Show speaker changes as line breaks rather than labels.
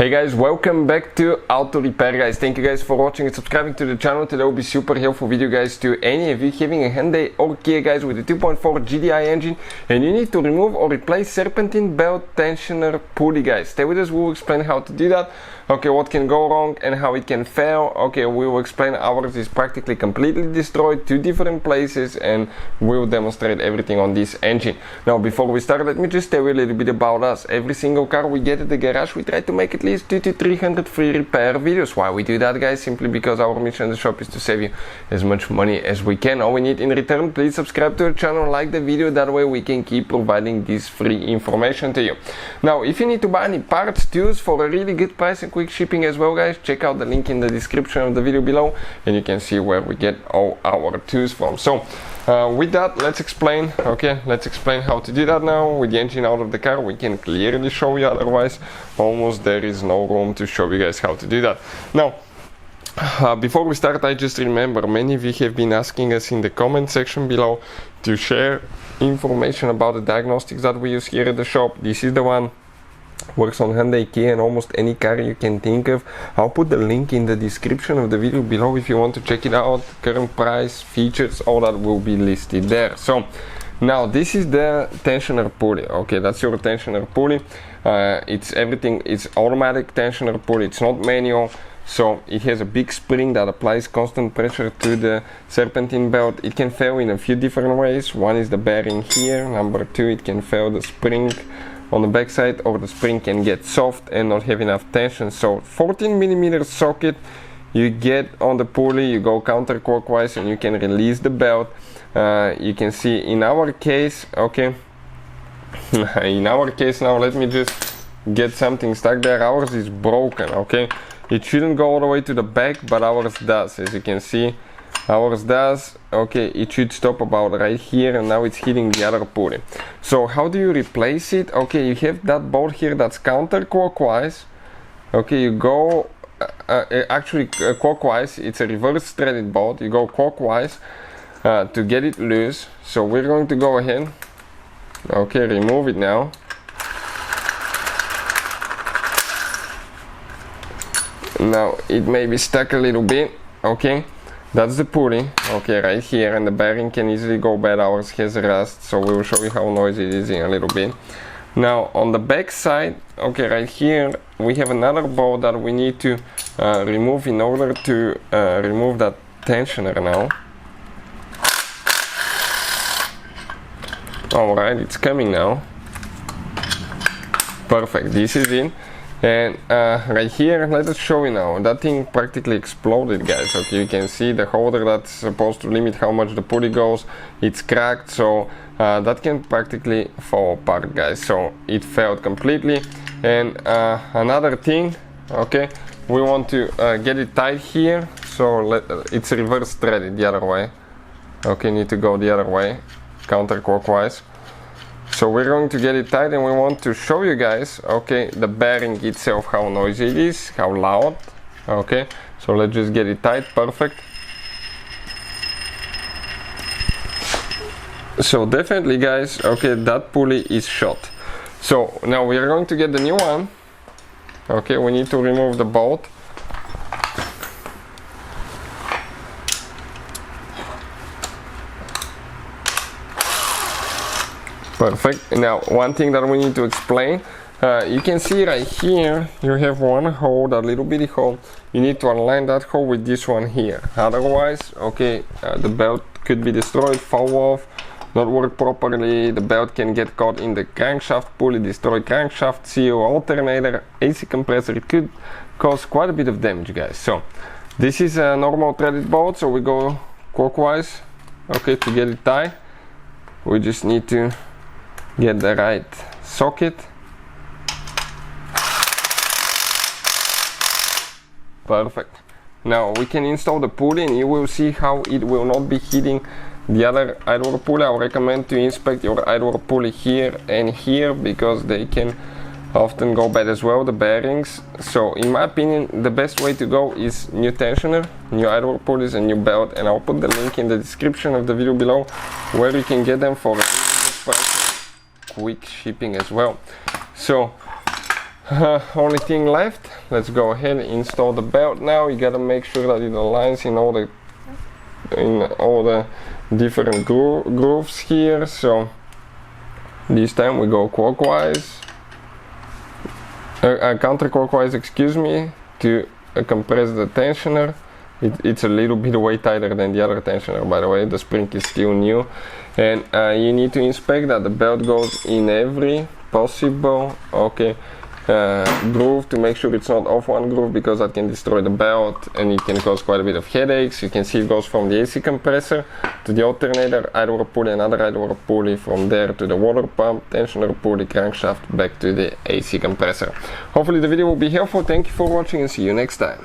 Hey guys, welcome back to Auto Repair guys. Thank you guys for watching and subscribing to the channel. Today will be super helpful video guys to any of you having a Hyundai or Kia guys with a 2.4 Gdi engine and you need to remove or replace serpentine belt tensioner pulley guys. Stay with us, we will explain how to do that. Okay, what can go wrong and how it can fail. Okay, we will explain ours is practically completely destroyed, two different places, and we will demonstrate everything on this engine. Now before we start, let me just tell you a little bit about us. Every single car we get at the garage, we try to make at least 200 to 300 free repair videos. Why we do that guys? Simply because our mission in the shop is to save you as much money as we can. All we need in return, please subscribe to the channel, like the video, that way we can keep providing this free information to you. Now if you need to buy any parts, tools for a really good price and quick shipping as well guys, check out the link in the description of the video below and you can see where we get all our tools from. So with that, let's explain how to do that now. With the engine out of the car, we can clearly show you, otherwise almost there is no room to show you guys how to do that. Now before we start, I just remember many of you have been asking us in the comment section below to share information about the diagnostics that we use here at the shop. This is the one, works on Hyundai, Kia and almost any car you can think of. I'll put the link in the description of the video below if you want to check it out. Current price, features, all that will be listed there. So now this is the tensioner pulley. Okay, that's your tensioner pulley. It's everything, it's automatic tensioner pulley, it's not manual. So it has a big spring that applies constant pressure to the serpentine belt. It can fail in a few different ways. One is the bearing here. Number two, it can fail the spring on the backside, or the spring can get soft and not have enough tension. So 14mm socket you get on the pulley, you go counterclockwise and you can release the belt. You can see in our case, okay, in our case now, let me just get something stuck there. Ours is broken, okay. It shouldn't go all the way to the back, but ours does. As you can see, ours does. Okay, it should stop about right here and now it's hitting the other pulley. So how do you replace it? Okay, you have that bolt here that's counterclockwise. Okay, you go clockwise. It's a reverse threaded bolt. You go clockwise to get it loose. So we're going to go ahead, okay, remove it now. Now it may be stuck a little bit. Okay, that's the pulley, okay, right here, and the bearing can easily go bad. Ours has rust, so we will show you how noisy it is in a little bit. Now on the back side, okay, right here we have another bolt that we need to remove in order to remove that tensioner now. Alright, it's coming now. Perfect, this is it. And right here, let us show you now. That thing practically exploded guys. Okay, you can see the holder that's supposed to limit how much the pulley goes, it's cracked, so that can practically fall apart guys. So it failed completely. And another thing, okay, we want to get it tight here. So it's reverse threaded the other way. Okay, need to go the other way, counterclockwise. So we're going to get it tight and we want to show you guys, okay, the bearing itself, how noisy it is, how loud. Okay, so let's just get it tight. Perfect. So definitely guys, okay, that pulley is shot. So now we are going to get the new one. Okay, we need to remove the bolt. Perfect. Now one thing that we need to explain, you can see right here you have one hole, that little bitty hole. You need to align that hole with this one here, otherwise, okay, the belt could be destroyed, fall off, not work properly. The belt can get caught in the crankshaft pulley, destroy crankshaft, CO, alternator, AC compressor. It could cause quite a bit of damage guys. So this is a normal threaded bolt, so we go clockwise. Okay, to get it tight we just need to get the right socket. Perfect. Now we can install the pulley and you will see how it will not be hitting the other idler pulley. I would recommend to inspect your idler pulley here and here because they can often go bad as well, the bearings. So in my opinion, the best way to go is new tensioner, new idler pulleys and new belt, and I'll put the link in the description of the video below where you can get them for a quick shipping as well. So Only thing left, let's go ahead and install the belt now. You gotta make sure that it aligns in all the different grooves here. So this time we go clockwise, counterclockwise, excuse me, to compress the tensioner. It's a little bit way tighter than the other tensioner, by the way. The spring is still new, and you need to inspect that the belt goes in every possible groove to make sure it's not off one groove, because that can destroy the belt and it can cause quite a bit of headaches. You can see it goes from the AC compressor to the alternator, idler pulley, another idler pulley, from there to the water pump, tensioner pulley, crankshaft, back to the AC compressor. Hopefully the video will be helpful. Thank you for watching and see you next time.